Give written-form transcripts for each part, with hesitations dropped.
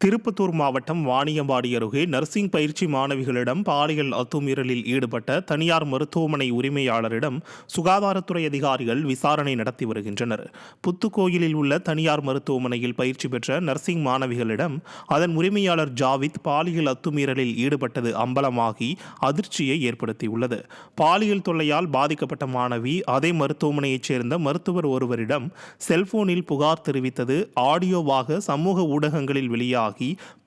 திருப்பத்தூர் மாவட்டம் வாணியம்பாடி அருகே நர்சிங் பயிற்சி மாணவிகளிடம் பாலியல் அத்துமீறலில் ஈடுபட்ட தனியார் மருத்துவமனை உரிமையாளரிடம் சுகாதாரத்துறை அதிகாரிகள் விசாரணை நடத்தி வருகின்றனர். புத்துக்கோயிலில் உள்ள தனியார் மருத்துவமனையில் பயிற்சி பெற்ற நர்சிங் மாணவிகளிடம் அதன் உரிமையாளர் ஜாவித் பாலியல் அத்துமீறலில் ஈடுபட்டது அம்பலமாகி அதிர்ச்சியை ஏற்படுத்தியுள்ளது. பாலியல் தொல்லையால் பாதிக்கப்பட்ட மாணவி அதே மருத்துவமனையைச் சேர்ந்த மருத்துவர் ஒருவரிடம் செல்போனில் புகார் தெரிவித்தது ஆடியோவாக சமூக ஊடகங்களில் வெளியாகி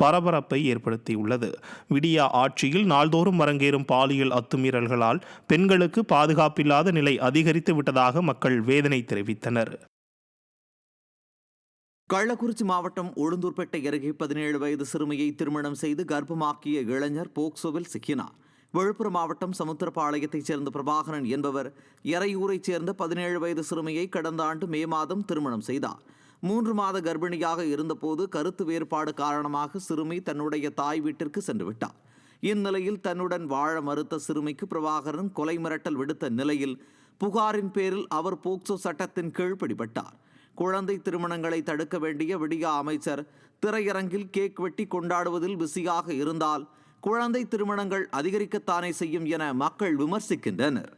பரபரப்பை ஏற்படுத்தியுள்ளது. விடியா ஆட்சியில் நாள்தோறும் அரங்கேறும் பாலியல் அத்துமீறல்களால் பெண்களுக்கு பாதுகாப்பில்லாத நிலை அதிகரித்து விட்டதாக மக்கள் வேதனை தெரிவித்தனர். கள்ளக்குறிச்சி மாவட்டம் உளுந்தூர்பேட்டை அருகே 17 வயது சிறுமியை திருமணம் செய்து கர்ப்பமாக்கிய இளைஞர் போக்சோவில் சிக்கினார். விழுப்புரம் மாவட்டம் சமுத்திரப்பாளையத்தைச் சேர்ந்த பிரபாகரன் என்பவர் எறையூரைச் சேர்ந்த 17 வயது சிறுமியை கடந்த ஆண்டு மே மாதம் திருமணம் செய்தார். 3 மாத கர்ப்பிணியாக இருந்தபோது கருத்து வேறுபாடு காரணமாக சிறுமி தன்னுடைய தாய் வீட்டிற்கு சென்று விட்டார். இந்நிலையில் தன்னுடன் வாழ மறுத்த சிறுமிக்கு பிரபாகரன் கொலை மிரட்டல் விடுத்த நிலையில் புகாரின் பேரில் அவர் போக்சோ சட்டத்தின் கீழ் பிடிபட்டார். குழந்தை திருமணங்களை தடுக்க வேண்டிய விடியா அமைச்சர் திரையரங்கில் கேக் வெட்டி கொண்டாடுவதில் பிஸியாக இருந்தால் குழந்தை திருமணங்கள் அதிகரிக்கத்தானே செய்யும் என மக்கள் விமர்சிக்கின்றனர்.